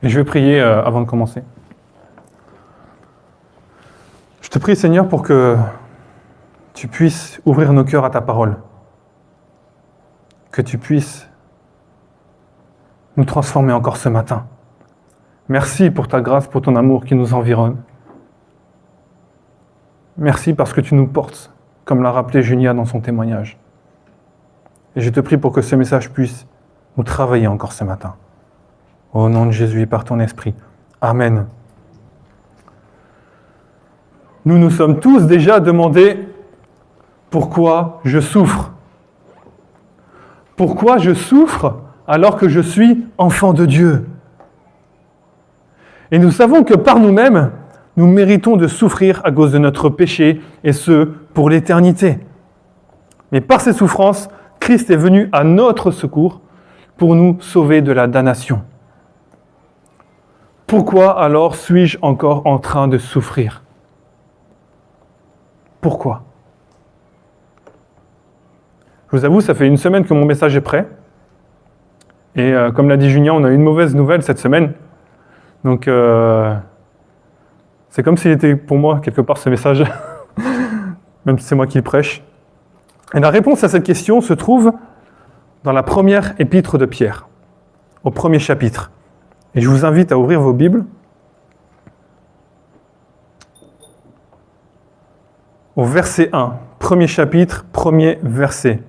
Et je vais prier avant de commencer. Je te prie, Seigneur, pour que tu puisses ouvrir nos cœurs à ta parole. Que tu puisses nous transformer encore ce matin. Merci pour ta grâce, pour ton amour qui nous environne. Merci parce que tu nous portes, comme l'a rappelé Julia dans son témoignage. Et je te prie pour que ce message puisse nous travailler encore ce matin. Au nom de Jésus et par ton esprit. Amen. Nous nous sommes tous déjà demandé pourquoi je souffre. Pourquoi je souffre alors que je suis enfant de Dieu? Et nous savons que par nous-mêmes, nous méritons de souffrir à cause de notre péché, et ce, pour l'éternité. Mais par ces souffrances, Christ est venu à notre secours pour nous sauver de la damnation. Pourquoi alors suis-je encore en train de souffrir? Pourquoi? Je vous avoue, ça fait une semaine que mon message est prêt. Et comme l'a dit Julien, on a eu une mauvaise nouvelle cette semaine. Donc, c'est comme s'il était pour moi, quelque part, ce message, même si c'est moi qui le prêche. Et la réponse à cette question se trouve dans la première épître de Pierre, au premier chapitre. Et je vous invite à ouvrir vos Bibles au verset 1, premier chapitre, premier verset.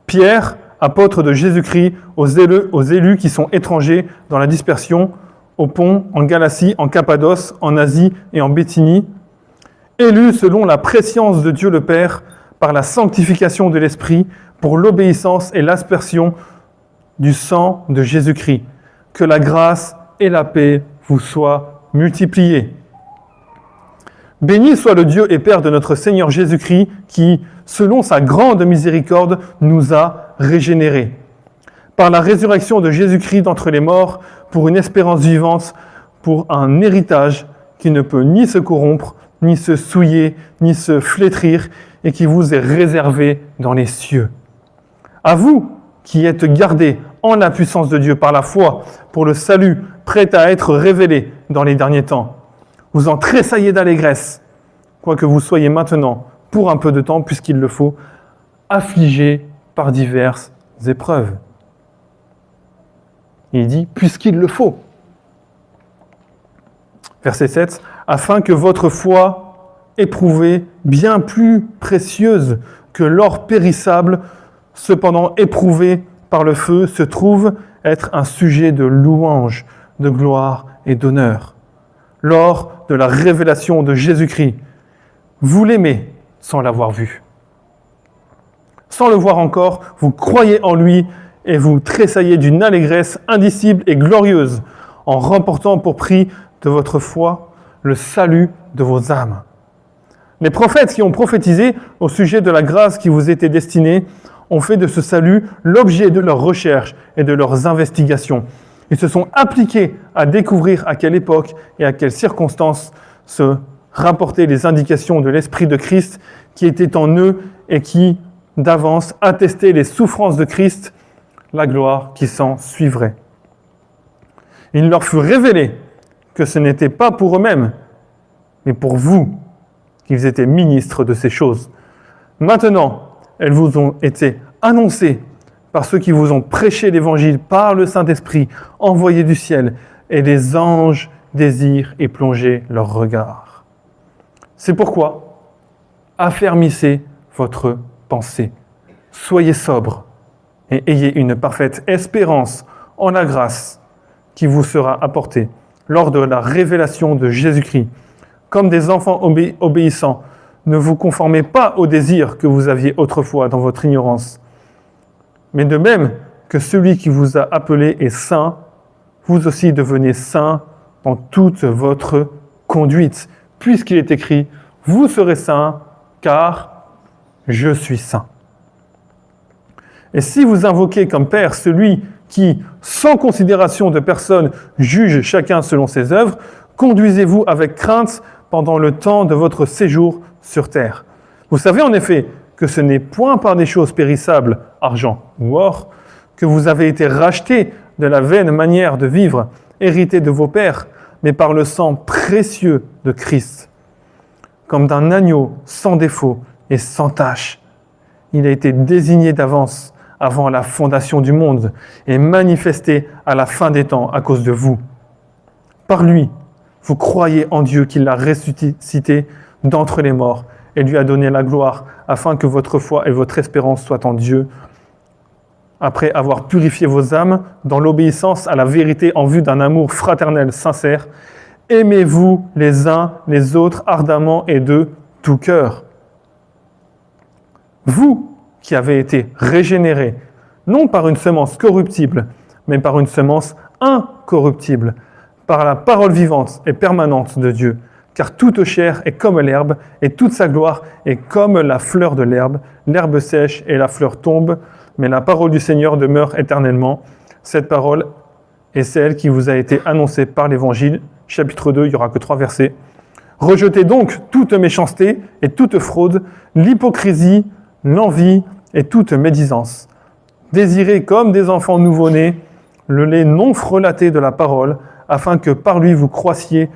Pierre, apôtre de Jésus-Christ, aux élus qui sont étrangers dans la dispersion, au Pont, en Galatie, en Cappadoce, en Asie et en Bithynie, élus selon la prescience de Dieu le Père, par la sanctification de l'Esprit, pour l'obéissance et l'aspersion du sang de Jésus-Christ. Que la grâce et la paix vous soient multipliées. Béni soit le Dieu et Père de notre Seigneur Jésus-Christ, qui, selon sa grande miséricorde, nous a régénérés. Par la résurrection de Jésus-Christ d'entre les morts, pour une espérance vivante, pour un héritage qui ne peut ni se corrompre, ni se souiller, ni se flétrir, et qui vous est réservé dans les cieux. À vous, qui êtes gardés en la puissance de Dieu par la foi, pour le salut prêt à être révélé dans les derniers temps. Vous en tressaillez d'allégresse, quoique vous soyez maintenant, pour un peu de temps, puisqu'il le faut, affligés par diverses épreuves. Il dit, puisqu'il le faut. Verset 7, afin que votre foi, éprouvée, bien plus précieuse que l'or périssable, cependant éprouvée par le feu, se trouve être un sujet de louange, de gloire et d'honneur. Lors de la révélation de Jésus-Christ, vous l'aimez sans l'avoir vu. Sans le voir encore, vous croyez en lui et vous tressaillez d'une allégresse indicible et glorieuse, en remportant pour prix de votre foi le salut de vos âmes. Les prophètes qui ont prophétisé au sujet de la grâce qui vous était destinée ont fait de ce salut l'objet de leurs recherches et de leurs investigations. Ils se sont appliqués à découvrir à quelle époque et à quelles circonstances se rapportaient les indications de l'Esprit de Christ qui était en eux et qui, d'avance, attestait les souffrances de Christ, la gloire qui s'en suivrait. Il leur fut révélé que ce n'était pas pour eux-mêmes, mais pour vous, qu'ils étaient ministres de ces choses. Maintenant, elles vous ont été annoncées par ceux qui vous ont prêché l'Évangile par le Saint-Esprit, envoyé du ciel, et les anges désirent y plonger leur regard. C'est pourquoi, affermissez votre pensée, soyez sobres, et ayez une parfaite espérance en la grâce qui vous sera apportée lors de la révélation de Jésus-Christ. Comme des enfants obéissants, ne vous conformez pas aux désirs que vous aviez autrefois dans votre ignorance. Mais de même que celui qui vous a appelé est saint, vous aussi devenez saints dans toute votre conduite, puisqu'il est écrit « Vous serez saints, car je suis saint ». Et si vous invoquez comme Père celui qui, sans considération de personne, juge chacun selon ses œuvres, conduisez-vous avec crainte pendant le temps de votre séjour sur terre. Vous savez en effet que ce n'est point par des choses périssables, argent ou or, que vous avez été rachetés de la vaine manière de vivre hérité de vos pères, mais par le sang précieux de Christ. Comme d'un agneau sans défaut et sans tache, il a été désigné d'avance avant la fondation du monde et manifesté à la fin des temps à cause de vous. Par lui, vous croyez en Dieu qui l'a ressuscité d'entre les morts et lui a donné la gloire afin que votre foi et votre espérance soient en Dieu. Après avoir purifié vos âmes dans l'obéissance à la vérité en vue d'un amour fraternel sincère, aimez-vous les uns les autres ardemment et de tout cœur. Vous qui avez été régénérés, non par une semence corruptible, mais par une semence incorruptible, par la parole vivante et permanente de Dieu. Car toute chair est comme l'herbe, et toute sa gloire est comme la fleur de l'herbe. L'herbe sèche et la fleur tombe, mais la parole du Seigneur demeure éternellement. Cette parole est celle qui vous a été annoncée par l'Évangile. Chapitre 2, il n'y aura que 3 versets. Rejetez donc toute méchanceté et toute fraude, l'hypocrisie, l'envie et toute médisance. Désirez comme des enfants nouveau-nés le lait non frelaté de la parole, afin que par lui vous croissiez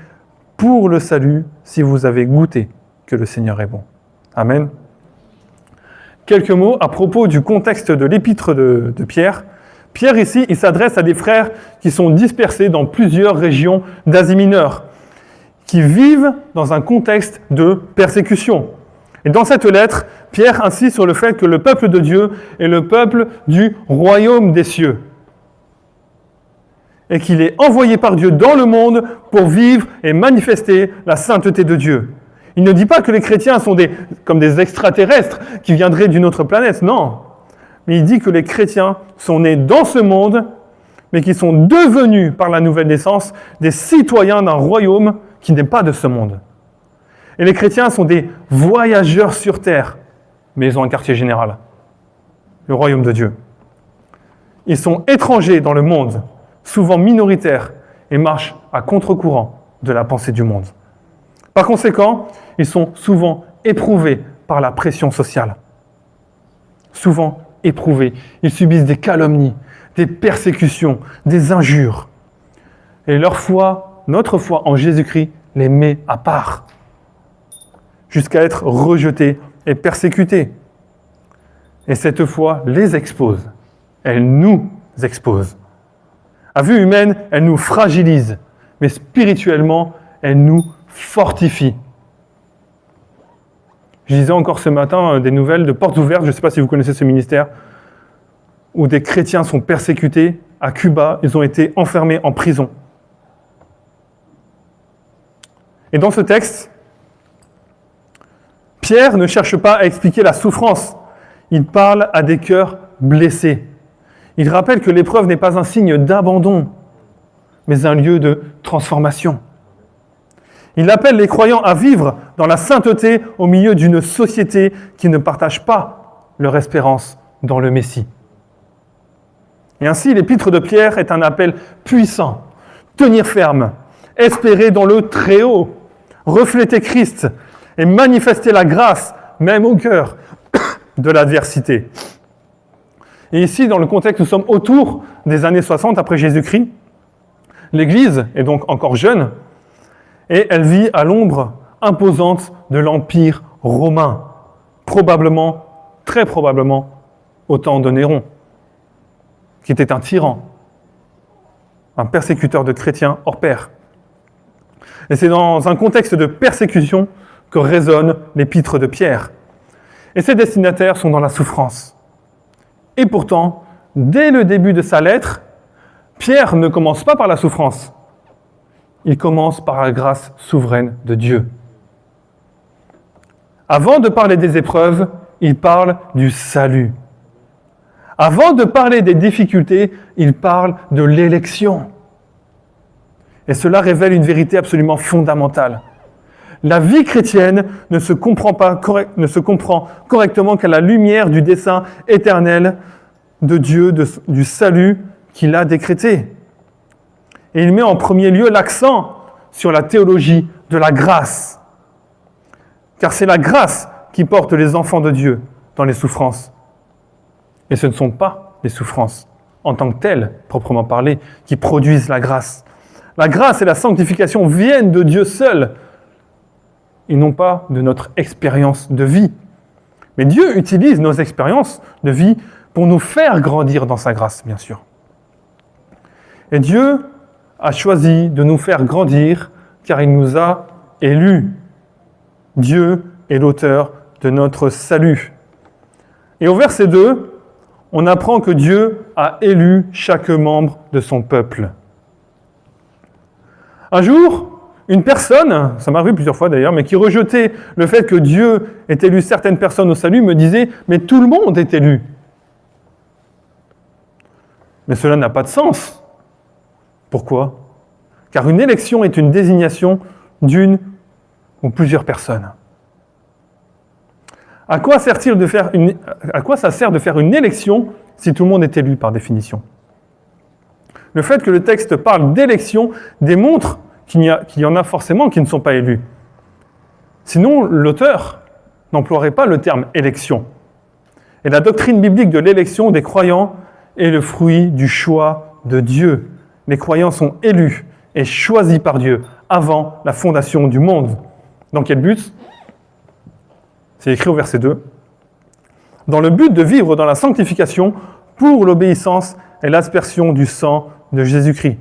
pour le salut, si vous avez goûté que le Seigneur est bon. Amen. Quelques mots à propos du contexte de l'épître de Pierre. Pierre ici, il s'adresse à des frères qui sont dispersés dans plusieurs régions d'Asie mineure, qui vivent dans un contexte de persécution. Et dans cette lettre, Pierre insiste sur le fait que le peuple de Dieu est le peuple du royaume des cieux. Et qu'il est envoyé par Dieu dans le monde pour vivre et manifester la sainteté de Dieu. Il ne dit pas que les chrétiens sont comme des extraterrestres qui viendraient d'une autre planète, non. Mais il dit que les chrétiens sont nés dans ce monde, mais qui sont devenus, par la nouvelle naissance, des citoyens d'un royaume qui n'est pas de ce monde. Et les chrétiens sont des voyageurs sur terre, mais ils ont un quartier général, le royaume de Dieu. Ils sont étrangers dans le monde, souvent minoritaires, et marchent à contre-courant de la pensée du monde. Par conséquent, ils sont souvent éprouvés par la pression sociale. Souvent éprouvés. Ils subissent des calomnies, des persécutions, des injures. Et leur foi, notre foi en Jésus-Christ, les met à part, jusqu'à être rejetés et persécutés. Et cette foi les expose. Elle nous expose. À vue humaine, elle nous fragilise, mais spirituellement, elle nous fortifie. Je lisais encore ce matin des nouvelles de Portes Ouvertes, je ne sais pas si vous connaissez ce ministère, où des chrétiens sont persécutés à Cuba, ils ont été enfermés en prison. Et dans ce texte, Pierre ne cherche pas à expliquer la souffrance, il parle à des cœurs blessés. Il rappelle que l'épreuve n'est pas un signe d'abandon, mais un lieu de transformation. Il appelle les croyants à vivre dans la sainteté au milieu d'une société qui ne partage pas leur espérance dans le Messie. Et ainsi, l'épître de Pierre est un appel puissant. Tenir ferme, espérer dans le Très-Haut, refléter Christ et manifester la grâce, même au cœur de l'adversité. Et ici, dans le contexte, nous sommes autour des années 60 après Jésus-Christ. L'Église est donc encore jeune et elle vit à l'ombre imposante de l'Empire romain, probablement, très probablement, au temps de Néron, qui était un tyran, un persécuteur de chrétiens hors pair. Et c'est dans un contexte de persécution que résonne l'épître de Pierre. Et ses destinataires sont dans la souffrance. Et pourtant, dès le début de sa lettre, Pierre ne commence pas par la souffrance. Il commence par la grâce souveraine de Dieu. Avant de parler des épreuves, il parle du salut. Avant de parler des difficultés, il parle de l'élection. Et cela révèle une vérité absolument fondamentale. La vie chrétienne ne se comprend correctement qu'à la lumière du dessein éternel de Dieu, du salut qu'il a décrété. Et il met en premier lieu l'accent sur la théologie de la grâce. Car c'est la grâce qui porte les enfants de Dieu dans les souffrances. Et ce ne sont pas les souffrances en tant que telles, proprement parlé, qui produisent la grâce. La grâce et la sanctification viennent de Dieu seul et non pas de notre expérience de vie. Mais Dieu utilise nos expériences de vie pour nous faire grandir dans sa grâce, bien sûr. Et Dieu a choisi de nous faire grandir car il nous a élus. Dieu est l'auteur de notre salut. Et au verset 2, on apprend que Dieu a élu chaque membre de son peuple. Un jour, une personne, ça m'est arrivé plusieurs fois d'ailleurs, mais qui rejetait le fait que Dieu ait élu certaines personnes au salut, me disait « Mais tout le monde est élu !» Mais cela n'a pas de sens. Pourquoi ? Car une élection est une désignation d'une ou plusieurs personnes. À quoi ça sert de faire une élection si tout le monde est élu par définition ? Le fait que le texte parle d'élection démontre qu'il y en a forcément qui ne sont pas élus. Sinon, l'auteur n'emploierait pas le terme élection. Et la doctrine biblique de l'élection des croyants est le fruit du choix de Dieu. Les croyants sont élus et choisis par Dieu avant la fondation du monde. Dans quel but ? C'est écrit au verset 2. Dans le but de vivre dans la sanctification pour l'obéissance et l'aspersion du sang de Jésus-Christ.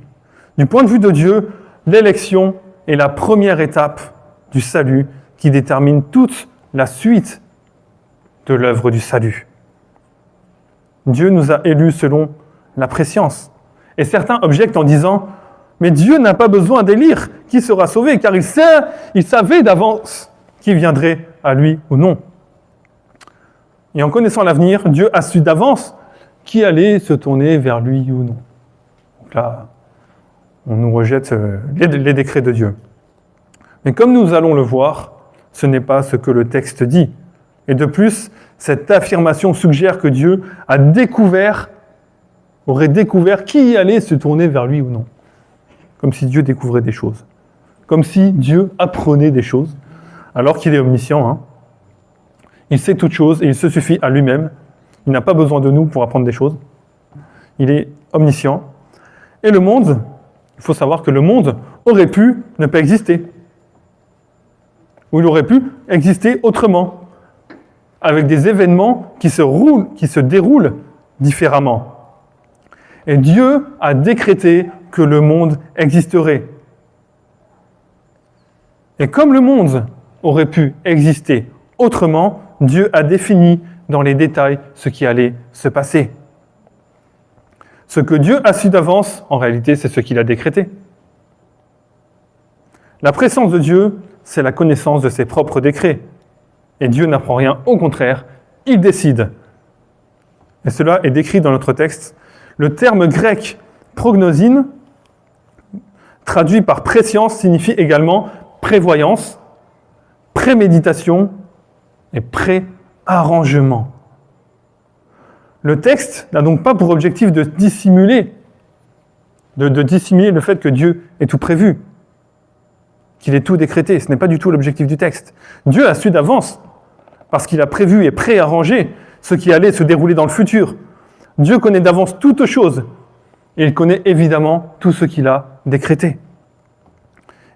Du point de vue de Dieu, l'élection est la première étape du salut qui détermine toute la suite de l'œuvre du salut. Dieu nous a élus selon la prescience. Et certains objectent en disant « Mais Dieu n'a pas besoin d'élire qui sera sauvé, car il savait d'avance qui viendrait à lui ou non. » Et en connaissant l'avenir, Dieu a su d'avance qui allait se tourner vers lui ou non. Donc là, on nous rejette les décrets de Dieu. Mais comme nous allons le voir, ce n'est pas ce que le texte dit. Et de plus, cette affirmation suggère que Dieu aurait découvert qui allait se tourner vers lui ou non. Comme si Dieu découvrait des choses. Comme si Dieu apprenait des choses, alors qu'il est omniscient. Hein. Il sait toutes choses et il se suffit à lui-même. Il n'a pas besoin de nous pour apprendre des choses. Il est omniscient. Et le monde, il faut savoir que le monde aurait pu ne pas exister. Ou il aurait pu exister autrement, avec des événements qui se déroulent différemment. Et Dieu a décrété que le monde existerait. Et comme le monde aurait pu exister autrement, Dieu a défini dans les détails ce qui allait se passer. Ce que Dieu a su d'avance, en réalité, c'est ce qu'il a décrété. La présence de Dieu, c'est la connaissance de ses propres décrets. Et Dieu n'apprend rien, au contraire, il décide. Et cela est décrit dans notre texte. Le terme grec prognosine, traduit par prescience, signifie également prévoyance, préméditation et préarrangement. Le texte n'a donc pas pour objectif de dissimuler le fait que Dieu ait tout prévu, qu'il ait tout décrété. Ce n'est pas du tout l'objectif du texte. Dieu a su d'avance, parce qu'il a prévu et préarrangé ce qui allait se dérouler dans le futur. Dieu connaît d'avance toutes choses, et il connaît évidemment tout ce qu'il a décrété.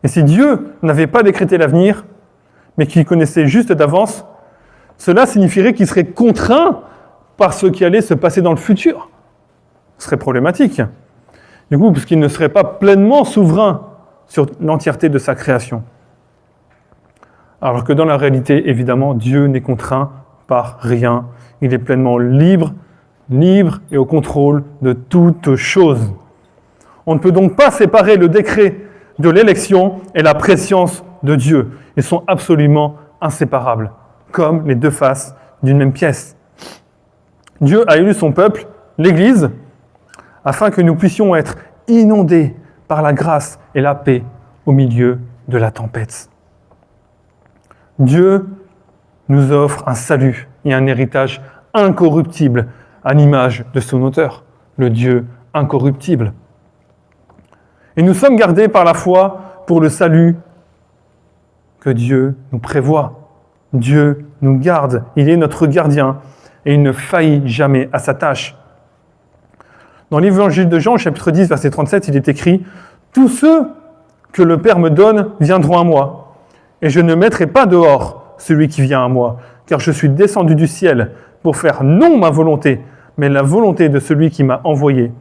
Et si Dieu n'avait pas décrété l'avenir, mais qu'il connaissait juste d'avance, cela signifierait qu'il serait contraint par ce qui allait se passer dans le futur. Ce serait problématique. Du coup, parce qu'il ne serait pas pleinement souverain sur l'entièreté de sa création. Alors que dans la réalité, évidemment, Dieu n'est contraint par rien. Il est pleinement libre et au contrôle de toutes choses. On ne peut donc pas séparer le décret de l'élection et la prescience de Dieu. Ils sont absolument inséparables, comme les deux faces d'une même pièce. Dieu a élu son peuple, l'Église, afin que nous puissions être inondés par la grâce et la paix au milieu de la tempête. Dieu nous offre un salut et un héritage incorruptible à l'image de son auteur, le Dieu incorruptible. Et nous sommes gardés par la foi pour le salut que Dieu nous prévoit. Dieu nous garde, il est notre gardien et il ne faillit jamais à sa tâche. Dans l'évangile de Jean, chapitre 10, verset 37, il est écrit « Tous ceux que le Père me donne viendront à moi, et je ne mettrai pas dehors celui qui vient à moi, car je suis descendu du ciel pour faire non ma volonté, mais la volonté de celui qui m'a envoyé.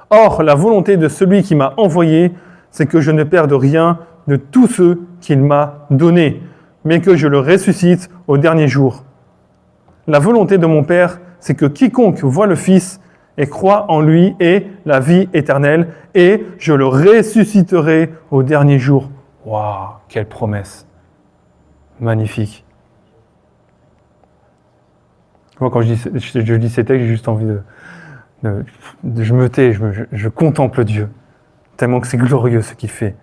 Or, la volonté de celui qui m'a envoyé, c'est que je ne perde rien de tous ceux qu'il m'a donnés, mais que je le ressuscite au dernier jour. La volonté de mon Père, c'est que quiconque voit le Fils et croit en lui ait la vie éternelle, et je le ressusciterai au dernier jour. Waouh, quelle promesse! Magnifique. Moi, quand je lis ces textes, j'ai juste envie je me tais, je contemple Dieu, tellement que c'est glorieux ce qu'il fait.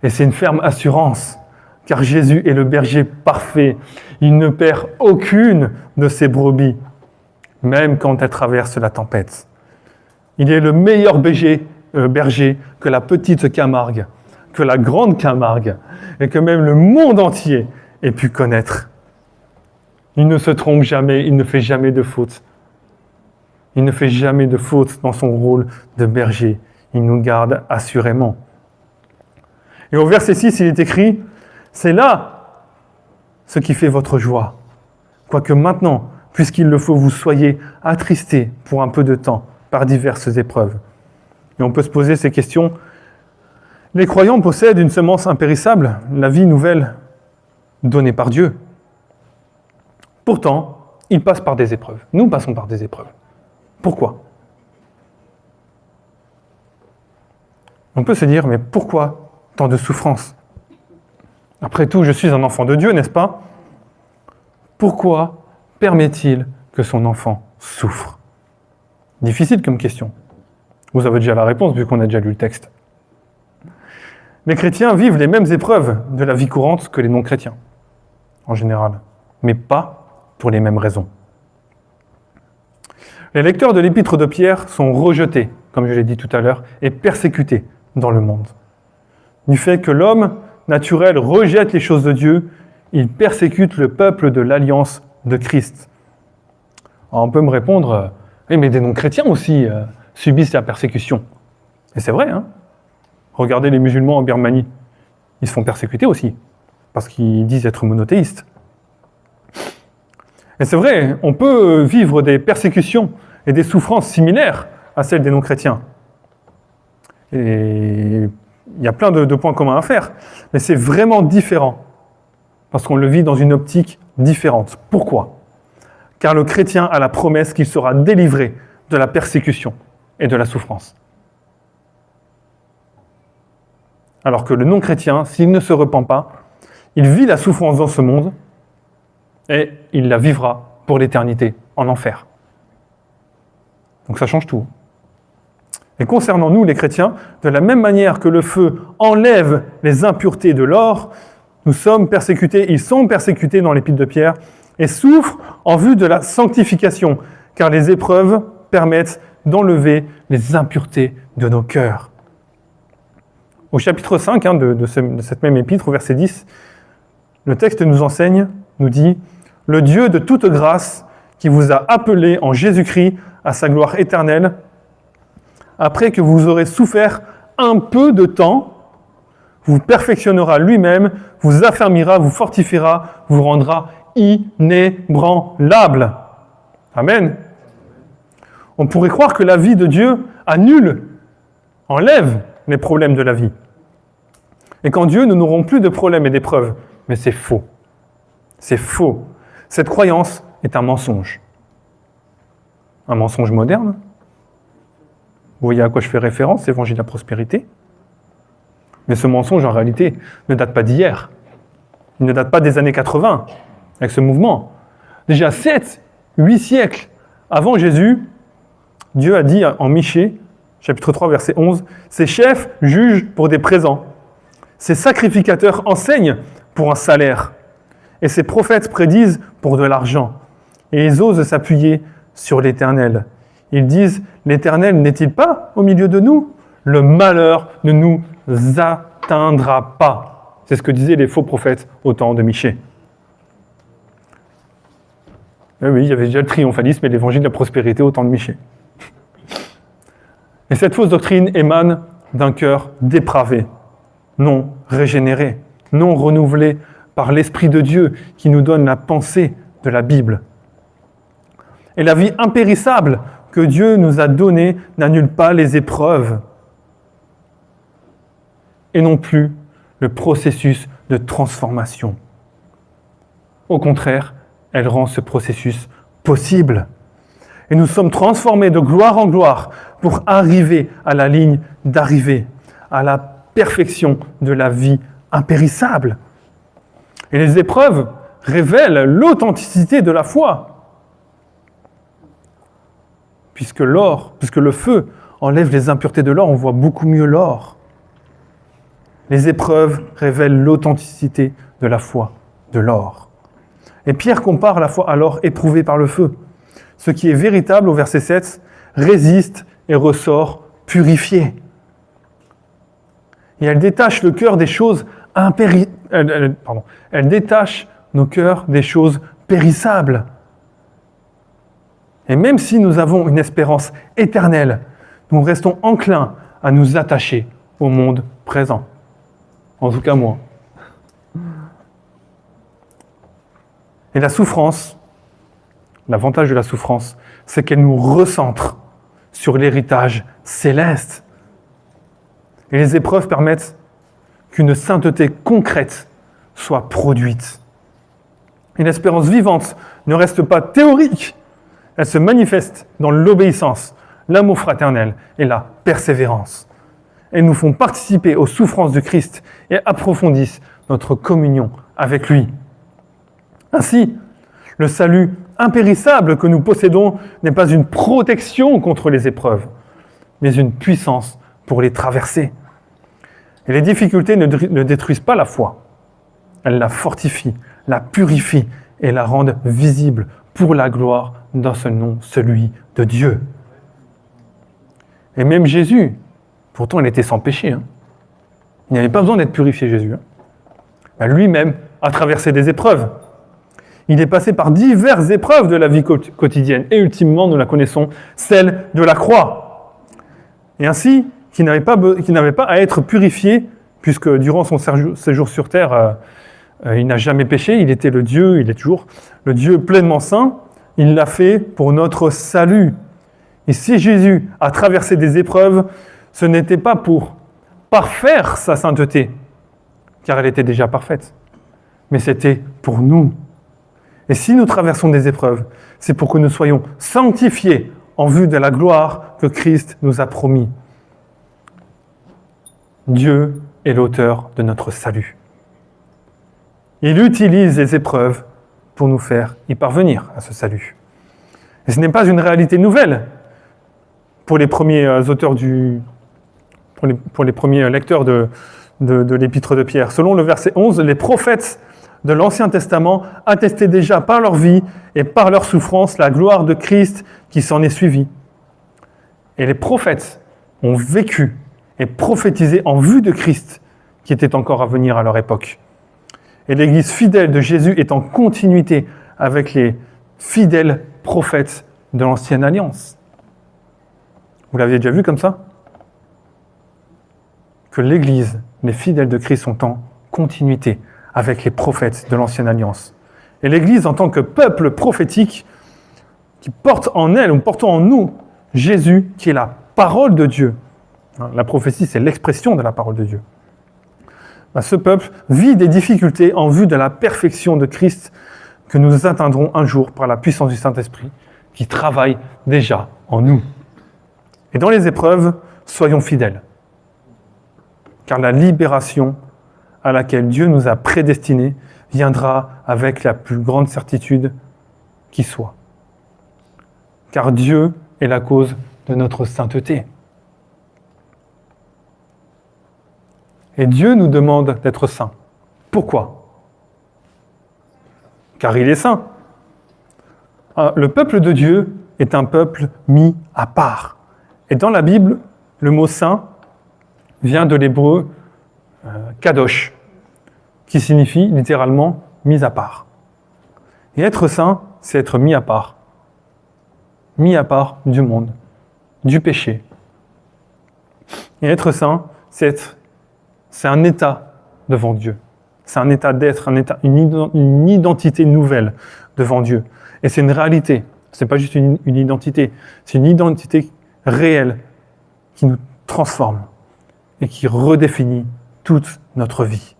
Et c'est une ferme assurance, car Jésus est le berger parfait. Il ne perd aucune de ses brebis, même quand elle traverse la tempête. Il est le meilleur berger que la petite Camargue, que la grande Camargue, et que même le monde entier ait pu connaître. Il ne se trompe jamais, il ne fait jamais de faute. Il ne fait jamais de faute dans son rôle de berger. Il nous garde assurément. Et au verset 6, il est écrit, « C'est là ce qui fait votre joie. Quoique maintenant, puisqu'il le faut, vous soyez attristés pour un peu de temps par diverses épreuves. » Et on peut se poser ces questions. Les croyants possèdent une semence impérissable, la vie nouvelle donnée par Dieu. Pourtant, ils passent par des épreuves. Nous passons par des épreuves. Pourquoi ? On peut se dire, mais pourquoi tant de souffrance ? Après tout, je suis un enfant de Dieu, n'est-ce pas ? Pourquoi permet-il que son enfant souffre ? Difficile comme question. Vous avez déjà la réponse vu qu'on a déjà lu le texte. Les chrétiens vivent les mêmes épreuves de la vie courante que les non-chrétiens, en général, mais pas pour les mêmes raisons. Les lecteurs de l'épître de Pierre sont rejetés, comme je l'ai dit tout à l'heure, et persécutés dans le monde. Du fait que l'homme naturel rejette les choses de Dieu, il persécute le peuple de l'alliance de Christ. Alors on peut me répondre, mais des non-chrétiens aussi subissent la persécution. Et c'est vrai, hein ? Regardez les musulmans en Birmanie. Ils se font persécuter aussi, parce qu'ils disent être monothéistes. Et c'est vrai, on peut vivre des persécutions et des souffrances similaires à celles des non-chrétiens. Et il y a plein de points communs à faire, mais c'est vraiment différent, parce qu'on le vit dans une optique différente. Pourquoi ? Car le chrétien a la promesse qu'il sera délivré de la persécution et de la souffrance. Alors que le non-chrétien, s'il ne se repent pas, il vit la souffrance dans ce monde, et il la vivra pour l'éternité en enfer. Donc ça change tout. Et concernant nous, les chrétiens, de la même manière que le feu enlève les impuretés de l'or, nous sommes persécutés, ils sont persécutés dans l'épître de Pierre, et souffrent en vue de la sanctification, car les épreuves permettent d'enlever les impuretés de nos cœurs. Au chapitre 5 de cette même épître, au verset 10, le texte nous enseigne, nous dit « Le Dieu de toute grâce, qui vous a appelés en Jésus-Christ à sa gloire éternelle, après que vous aurez souffert un peu de temps, vous perfectionnera lui-même, vous affermira, vous fortifiera, vous rendra inébranlable. » Amen. On pourrait croire que la vie de Dieu annule, enlève les problèmes de la vie. Et qu'en Dieu, nous n'aurons plus de problèmes et d'épreuves. Mais c'est faux. C'est faux. Cette croyance est un mensonge. Un mensonge moderne. Vous voyez à quoi je fais référence, l'évangile de la prospérité. Mais ce mensonge, en réalité, ne date pas d'hier. Il ne date pas des années 80, avec ce mouvement. Déjà 7, 8 siècles avant Jésus, Dieu a dit en Michée, chapitre 3, verset 11, « Ces chefs jugent pour des présents. Ces sacrificateurs enseignent pour un salaire. Et ces prophètes prédisent pour de l'argent. Et ils osent s'appuyer sur l'Éternel. Ils disent, l'Éternel n'est-il pas au milieu de nous ? Le malheur ne nous atteindra pas. » C'est ce que disaient les faux prophètes au temps de Michée. Et oui, il y avait déjà le triomphalisme et l'évangile de la prospérité au temps de Michée. Et cette fausse doctrine émane d'un cœur dépravé, non régénéré, non renouvelé par l'Esprit de Dieu qui nous donne la pensée de la Bible. Et la vie impérissable que Dieu nous a donnée n'annule pas les épreuves et non plus le processus de transformation. Au contraire, elle rend ce processus possible. Et nous sommes transformés de gloire en gloire pour arriver à la ligne d'arrivée, à la perfection de la vie impérissable. Et les épreuves révèlent l'authenticité de la foi. Puisque le feu enlève les impuretés de l'or, on voit beaucoup mieux l'or. Les épreuves révèlent l'authenticité de la foi, de l'or. Et Pierre compare la foi à l'or éprouvé par le feu. Ce qui est véritable, au verset 7, résiste et ressort purifié. Et elle détache le cœur des choses elle détache nos cœurs des choses périssables. Et même si nous avons une espérance éternelle, nous restons enclins à nous attacher au monde présent. En tout cas, moi. Et la souffrance, l'avantage de la souffrance, c'est qu'elle nous recentre sur l'héritage céleste. Et les épreuves permettent qu'une sainteté concrète soit produite. Et l'espérance vivante ne reste pas théorique, elle se manifeste dans l'obéissance, l'amour fraternel et la persévérance. Elles nous font participer aux souffrances de Christ et approfondissent notre communion avec lui. Ainsi, le salut impérissable que nous possédons n'est pas une protection contre les épreuves, mais une puissance pour les traverser. Et les difficultés ne détruisent pas la foi. Elles la fortifient, la purifient et la rendent visible pour la gloire d'un seul nom, celui de Dieu. Et même Jésus, pourtant il était sans péché. Il n'y avait pas besoin d'être purifié, Jésus. Lui-même a traversé des épreuves. Il est passé par diverses épreuves de la vie quotidienne. Et ultimement, nous la connaissons, celle de la croix. Et ainsi, qu'il n'avait pas à être purifié, puisque durant son séjour sur terre, il n'a jamais péché, il était le Dieu, il est toujours le Dieu pleinement saint, il l'a fait pour notre salut. Et si Jésus a traversé des épreuves, ce n'était pas pour parfaire sa sainteté, car elle était déjà parfaite, mais c'était pour nous. Et si nous traversons des épreuves, c'est pour que nous soyons sanctifiés en vue de la gloire que Christ nous a promis. Dieu est l'auteur de notre salut. Il utilise les épreuves pour nous faire y parvenir à ce salut. Et ce n'est pas une réalité nouvelle pour les premiers auteurs pour les premiers lecteurs de l'épître de Pierre. Selon le verset 11, les prophètes de l'Ancien Testament attestaient déjà par leur vie et par leur souffrance la gloire de Christ qui s'en est suivie. Et les prophètes ont vécu et prophétisé en vue de Christ qui était encore à venir à leur époque. Et l'Église fidèle de Jésus est en continuité avec les fidèles prophètes de l'Ancienne Alliance. Vous l'aviez déjà vu comme ça ? Que l'Église, les fidèles de Christ sont en continuité avec les prophètes de l'Ancienne Alliance. Et l'Église, en tant que peuple prophétique, qui porte en elle, ou portant en nous, Jésus, qui est la parole de Dieu. La prophétie, c'est l'expression de la parole de Dieu. Ce peuple vit des difficultés en vue de la perfection de Christ que nous atteindrons un jour par la puissance du Saint-Esprit qui travaille déjà en nous. Et dans les épreuves, soyons fidèles. Car la libération à laquelle Dieu nous a prédestinés viendra avec la plus grande certitude qui soit. Car Dieu est la cause de notre sainteté. Et Dieu nous demande d'être saints. Pourquoi ? Car il est saint. Le peuple de Dieu est un peuple mis à part. Et dans la Bible, le mot saint vient de l'hébreu kadosh, qui signifie littéralement mis à part. Et être saint, c'est être mis à part. Mis à part du monde, du péché. Et être saint, c'est un état devant Dieu. C'est un état d'être, une identité nouvelle devant Dieu. Et c'est une réalité. Ce n'est pas juste une identité. C'est une identité réelle qui nous transforme et qui redéfinit toute notre vie.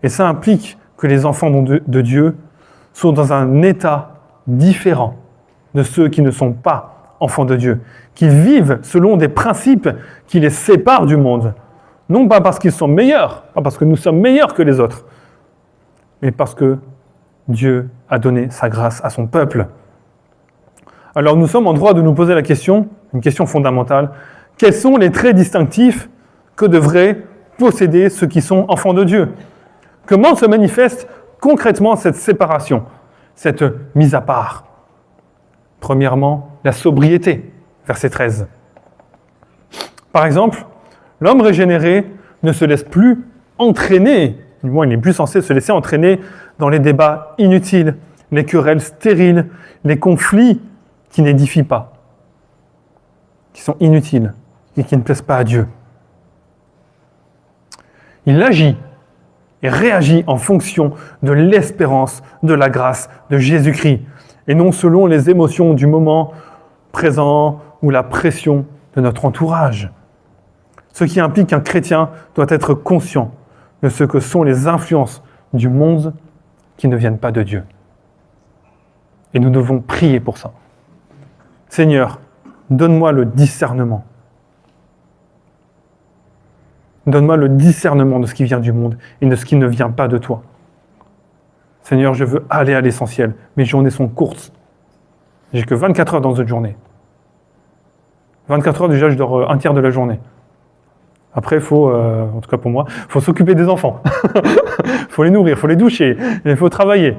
Et ça implique que les enfants de Dieu sont dans un état différent de ceux qui ne sont pas enfants de Dieu, qui vivent selon des principes qui les séparent du monde. Non pas parce qu'ils sont meilleurs, pas parce que nous sommes meilleurs que les autres, mais parce que Dieu a donné sa grâce à son peuple. Alors nous sommes en droit de nous poser la question, une question fondamentale, quels sont les traits distinctifs que devraient posséder ceux qui sont enfants de Dieu? Comment se manifeste concrètement cette séparation, cette mise à part? Premièrement, la sobriété, verset 13. Par exemple, l'homme régénéré ne se laisse plus entraîner, du moins il n'est plus censé se laisser entraîner dans les débats inutiles, les querelles stériles, les conflits qui n'édifient pas, qui sont inutiles et qui ne plaisent pas à Dieu. Il agit et réagit en fonction de l'espérance, de la grâce de Jésus-Christ, et non selon les émotions du moment présent ou la pression de notre entourage. Ce qui implique qu'un chrétien doit être conscient de ce que sont les influences du monde qui ne viennent pas de Dieu. Et nous devons prier pour ça. Seigneur, donne-moi le discernement. Donne-moi le discernement de ce qui vient du monde et de ce qui ne vient pas de toi. Seigneur, je veux aller à l'essentiel. Mes journées sont courtes. J'ai que 24 heures dans une journée. 24 heures, déjà, je dors un tiers de la journée. Après, il faut, en tout cas pour moi, il faut s'occuper des enfants. Il faut les nourrir, il faut les doucher, il faut travailler.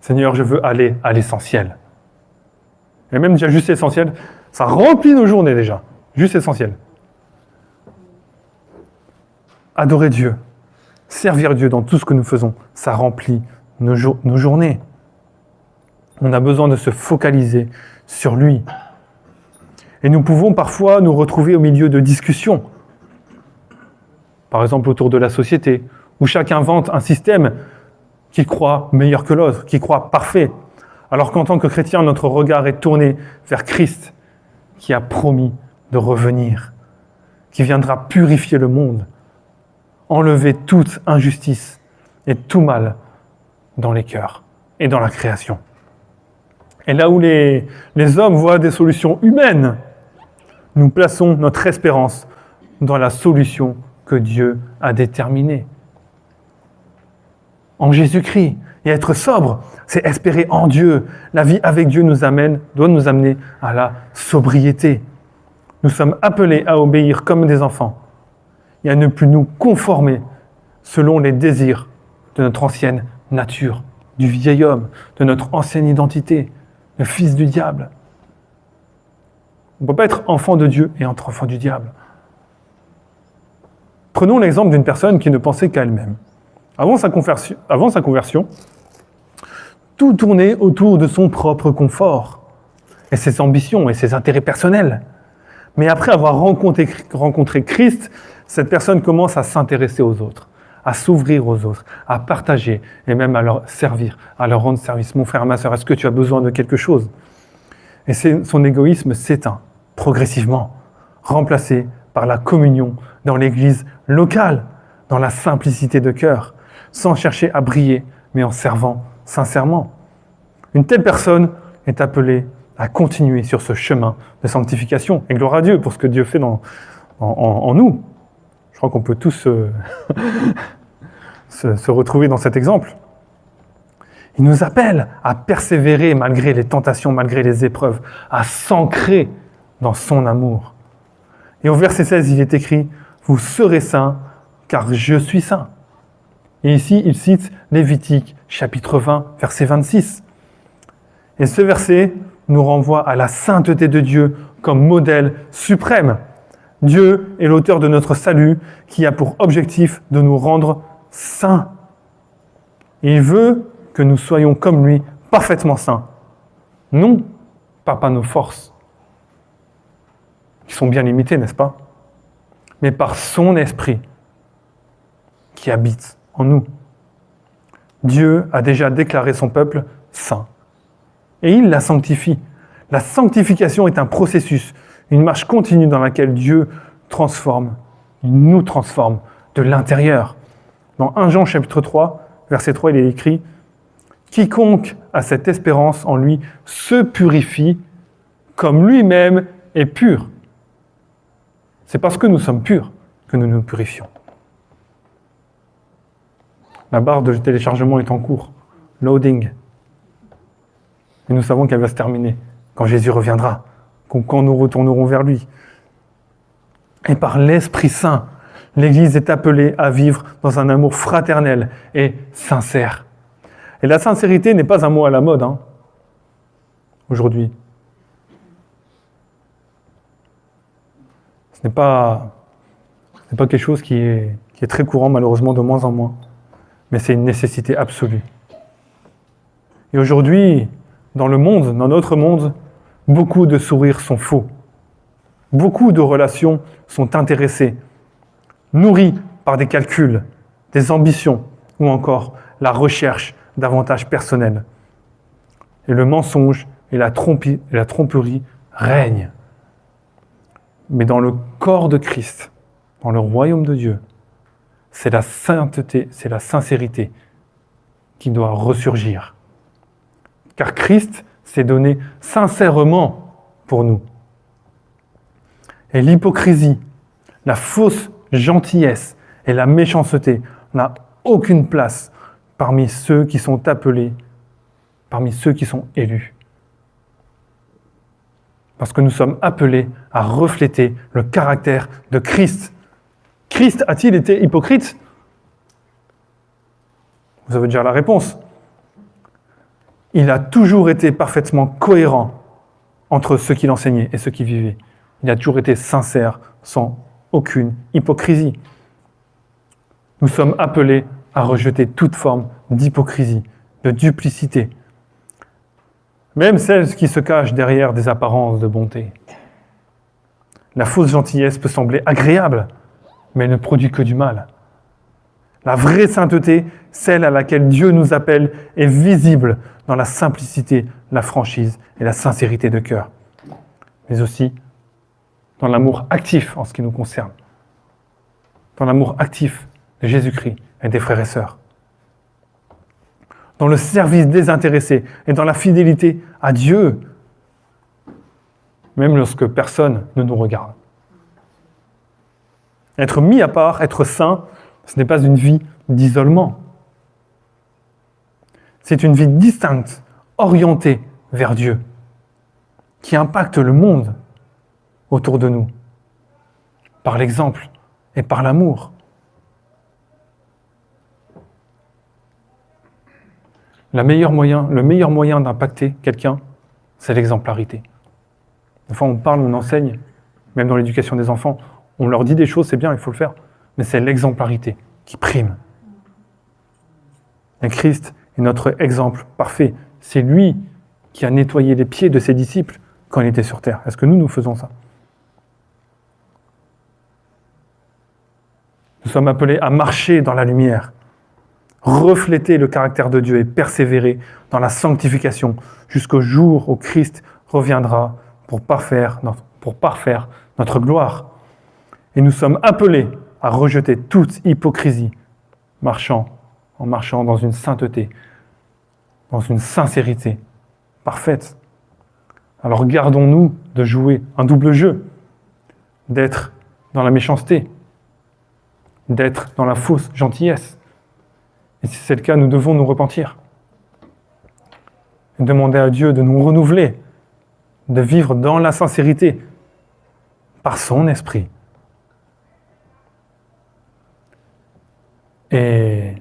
Seigneur, je veux aller à l'essentiel. Et même déjà juste l'essentiel, ça remplit nos journées déjà. Juste l'essentiel. Adorer Dieu, servir Dieu dans tout ce que nous faisons, ça remplit nos journées. On a besoin de se focaliser sur lui. Et nous pouvons parfois nous retrouver au milieu de discussions. Par exemple autour de la société, où chacun invente un système qu'il croit meilleur que l'autre, qu'il croit parfait. Alors qu'en tant que chrétien, notre regard est tourné vers Christ, qui a promis de revenir, qui viendra purifier le monde, enlever toute injustice et tout mal dans les cœurs et dans la création. Et là où les hommes voient des solutions humaines, nous plaçons notre espérance dans la solution que Dieu a déterminée. En Jésus-Christ. Et être sobre, c'est espérer en Dieu. La vie avec Dieu doit nous amener à la sobriété. Nous sommes appelés à obéir comme des enfants et à ne plus nous conformer selon les désirs de notre ancienne nature, du vieil homme, de notre ancienne identité, le fils du diable. On ne peut pas être enfant de Dieu et être enfant du diable. Prenons l'exemple d'une personne qui ne pensait qu'à elle-même. Avant sa conversion, tout tournait autour de son propre confort et ses ambitions et ses intérêts personnels. Mais après avoir rencontré Christ, cette personne commence à s'intéresser aux autres, à s'ouvrir aux autres, à partager et même à leur servir, à leur rendre service. Mon frère, ma sœur, est-ce que tu as besoin de quelque chose? Et son égoïsme s'éteint progressivement, remplacé par la communion dans l'église locale, dans la simplicité de cœur, sans chercher à briller, mais en servant sincèrement. Une telle personne est appelée à continuer sur ce chemin de sanctification. Et gloire à Dieu pour ce que Dieu fait en nous. Je crois qu'on peut tous se retrouver dans cet exemple. Il nous appelle à persévérer malgré les tentations, malgré les épreuves, à s'ancrer dans son amour. Et au verset 16, il est écrit « Vous serez saints, car je suis saint ». Et ici, il cite Lévitique, chapitre 20, verset 26. Et ce verset nous renvoie à la sainteté de Dieu comme modèle suprême. Dieu est l'auteur de notre salut qui a pour objectif de nous rendre saints. Et il veut que nous soyons comme lui, parfaitement saints. Non pas par nos forces, qui sont bien limités, n'est-ce pas? Mais par son esprit qui habite en nous. Dieu a déjà déclaré son peuple saint. Et il la sanctifie. La sanctification est un processus, une marche continue dans laquelle Dieu transforme, il nous transforme de l'intérieur. Dans 1 Jean chapitre 3, verset 3, il est écrit « Quiconque a cette espérance en lui se purifie comme lui-même est pur. » C'est parce que nous sommes purs que nous nous purifions. La barre de téléchargement est en cours. Loading. Et nous savons qu'elle va se terminer quand Jésus reviendra, quand nous retournerons vers lui. Et par l'Esprit Saint, l'Église est appelée à vivre dans un amour fraternel et sincère. Et la sincérité n'est pas un mot à la mode, aujourd'hui. Ce n'est pas quelque chose qui est très courant, malheureusement, de moins en moins. Mais c'est une nécessité absolue. Et aujourd'hui, dans notre monde, beaucoup de sourires sont faux. Beaucoup de relations sont intéressées, nourries par des calculs, des ambitions ou encore la recherche d'avantages personnels. Et le mensonge et la tromperie règnent. Mais dans le corps de Christ, dans le royaume de Dieu, c'est la sainteté, c'est la sincérité qui doit ressurgir. Car Christ s'est donné sincèrement pour nous. Et l'hypocrisie, la fausse gentillesse et la méchanceté n'ont aucune place parmi ceux qui sont appelés, parmi ceux qui sont élus. Parce que nous sommes appelés à refléter le caractère de Christ. Christ a-t-il été hypocrite? Vous avez déjà la réponse. Il a toujours été parfaitement cohérent entre ce qu'il enseignait et ce qu'il vivait. Il a toujours été sincère, sans aucune hypocrisie. Nous sommes appelés à rejeter toute forme d'hypocrisie, de duplicité, même celles qui se cachent derrière des apparences de bonté. La fausse gentillesse peut sembler agréable, mais elle ne produit que du mal. La vraie sainteté, celle à laquelle Dieu nous appelle, est visible dans la simplicité, la franchise et la sincérité de cœur, mais aussi dans l'amour actif en ce qui nous concerne, dans l'amour actif de Jésus-Christ et des frères et sœurs, dans le service désintéressé et dans la fidélité à Dieu, même lorsque personne ne nous regarde. Être mis à part, être saint, ce n'est pas une vie d'isolement. C'est une vie distincte, orientée vers Dieu, qui impacte le monde autour de nous, par l'exemple et par l'amour. Le meilleur moyen d'impacter quelqu'un, c'est l'exemplarité. Des fois, on parle, on enseigne, même dans l'éducation des enfants, on leur dit des choses, c'est bien, il faut le faire, mais c'est l'exemplarité qui prime. Et Christ est notre exemple parfait. C'est lui qui a nettoyé les pieds de ses disciples quand il était sur terre. Est-ce que nous faisons ça? Nous sommes appelés à marcher dans la lumière, refléter le caractère de Dieu et persévérer dans la sanctification jusqu'au jour où Christ reviendra pour parfaire notre gloire. Et nous sommes appelés à rejeter toute hypocrisie, en marchant dans une sainteté, dans une sincérité parfaite. Alors gardons-nous de jouer un double jeu, d'être dans la méchanceté, d'être dans la fausse gentillesse. Et si c'est le cas, nous devons nous repentir. Et demander à Dieu de nous renouveler, de vivre dans la sincérité, par son esprit. Et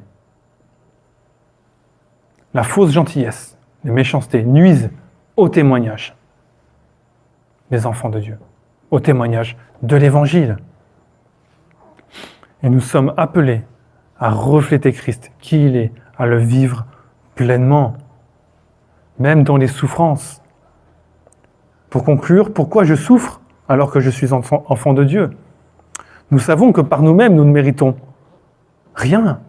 la fausse gentillesse, les méchancetés nuisent au témoignage des enfants de Dieu, au témoignage de l'Évangile. Et nous sommes appelés à refléter Christ, qui il est, à le vivre pleinement, même dans les souffrances. Pour conclure, pourquoi je souffre alors que je suis enfant de Dieu. Nous savons que par nous-mêmes, nous ne méritons rien.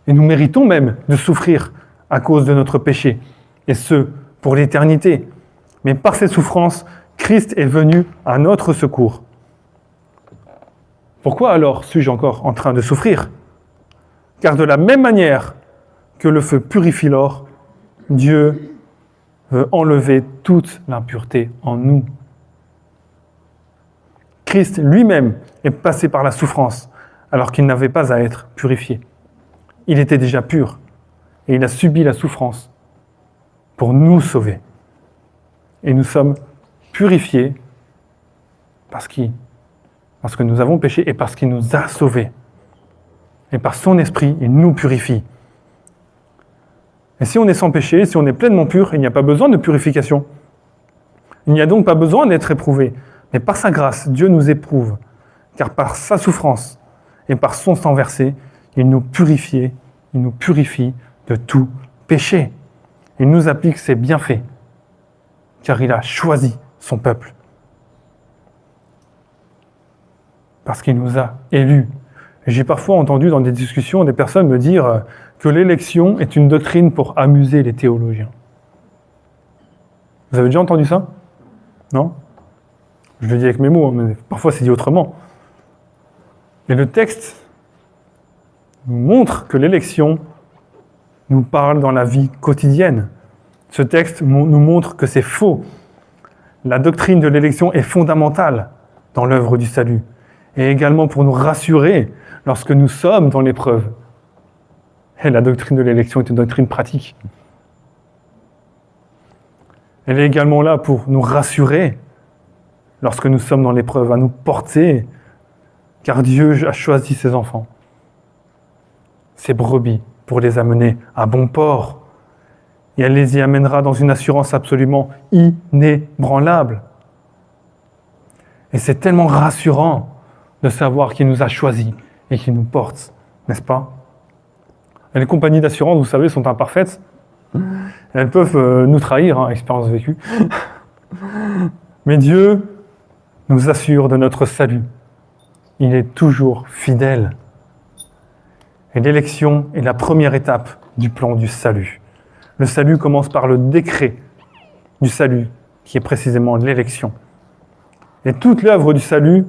Et nous méritons même de souffrir à cause de notre péché, et ce, pour l'éternité. Mais par ces souffrances, Christ est venu à notre secours. Pourquoi alors suis-je encore en train de souffrir? Car de la même manière que le feu purifie l'or, Dieu veut enlever toute l'impureté en nous. Christ lui-même est passé par la souffrance alors qu'il n'avait pas à être purifié. Il était déjà pur et il a subi la souffrance pour nous sauver. Et nous sommes purifiés parce que nous avons péché et parce qu'il nous a sauvés. Et par son esprit, il nous purifie. Et si on est sans péché, si on est pleinement pur, il n'y a pas besoin de purification. Il n'y a donc pas besoin d'être éprouvé. Mais par sa grâce, Dieu nous éprouve. Car par sa souffrance et par son sang versé, il nous purifie de tout péché. Il nous applique ses bienfaits, car il a choisi son peuple. Parce qu'il nous a élus. J'ai parfois entendu dans des discussions des personnes me dire que l'élection est une doctrine pour amuser les théologiens. Vous avez déjà entendu ça? Non? Je le dis avec mes mots, mais parfois c'est dit autrement. Et le texte nous montre que l'élection nous parle dans la vie quotidienne. Ce texte nous montre que c'est faux. La doctrine de l'élection est fondamentale dans l'œuvre du salut, et également pour nous rassurer lorsque nous sommes dans l'épreuve. Et la doctrine de l'élection est une doctrine pratique. Elle est également là pour nous rassurer lorsque nous sommes dans l'épreuve, à nous porter, car Dieu a choisi ses enfants, ses brebis, pour les amener à bon port. Et elle les y amènera dans une assurance absolument inébranlable. Et c'est tellement rassurant de savoir qu'il nous a choisis et qu'il nous porte, n'est-ce pas? Et les compagnies d'assurance, vous savez, sont imparfaites. Elles peuvent nous trahir, expérience vécue. Mais Dieu nous assure de notre salut. Il est toujours fidèle. Et l'élection est la première étape du plan du salut. Le salut commence par le décret du salut, qui est précisément l'élection. Et toute l'œuvre du salut,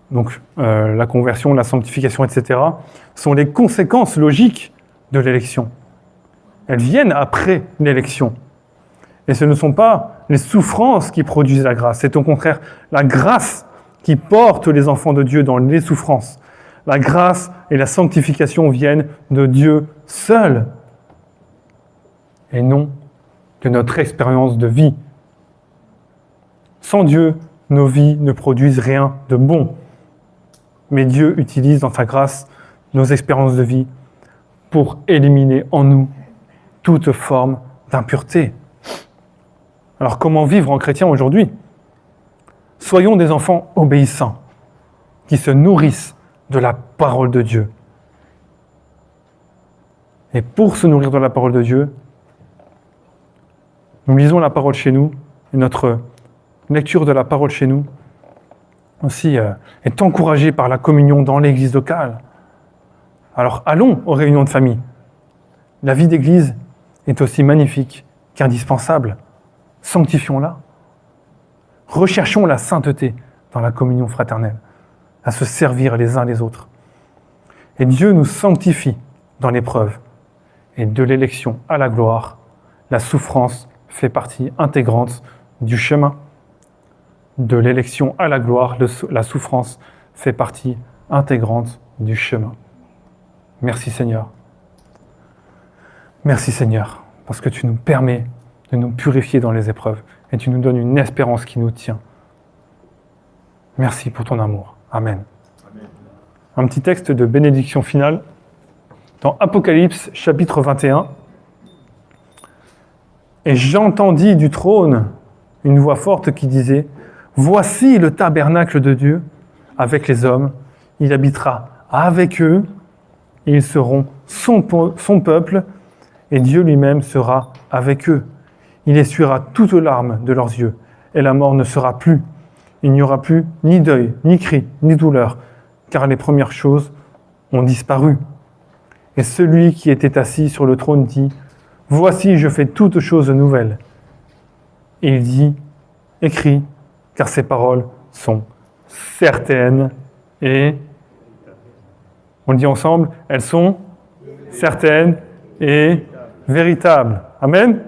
donc la conversion, la sanctification, etc., sont les conséquences logiques de l'élection. Elles viennent après l'élection. Et ce ne sont pas les souffrances qui produisent la grâce, c'est au contraire la grâce qui porte les enfants de Dieu dans les souffrances. La grâce et la sanctification viennent de Dieu seul, et non de notre expérience de vie. Sans Dieu, nos vies ne produisent rien de bon. Mais Dieu utilise dans sa grâce nos expériences de vie pour éliminer en nous toute forme d'impureté. Alors comment vivre en chrétien aujourd'hui? Soyons des enfants obéissants, qui se nourrissent de la parole de Dieu. Et pour se nourrir de la parole de Dieu, nous lisons la parole chez nous, et notre lecture de la parole chez nous aussi est encouragée par la communion dans l'église locale. Alors allons aux réunions de famille. La vie d'église est aussi magnifique qu'indispensable. Sanctifions-la. Recherchons la sainteté dans la communion fraternelle, à se servir les uns les autres. Et Dieu nous sanctifie dans l'épreuve. Et de l'élection à la gloire, la souffrance fait partie intégrante du chemin. De l'élection à la gloire, la souffrance fait partie intégrante du chemin. Merci Seigneur. Merci Seigneur, parce que tu nous permets de nous purifier dans les épreuves et tu nous donnes une espérance qui nous tient. Merci pour ton amour. Amen. Amen. Un petit texte de bénédiction finale dans Apocalypse chapitre 21. Et j'entendis du trône une voix forte qui disait « Voici le tabernacle de Dieu avec les hommes, il habitera avec eux, et ils seront son peuple, et Dieu lui-même sera avec eux. Il essuiera toute larme de leurs yeux, et la mort ne sera plus. il n'y aura plus ni deuil, ni cri, ni douleur, car les premières choses ont disparu. Et celui qui était assis sur le trône dit, « Voici, je fais toutes choses nouvelles. » Et il dit, « Écris, car ces paroles sont certaines et... » On le dit ensemble, elles sont certaines et véritables. Amen.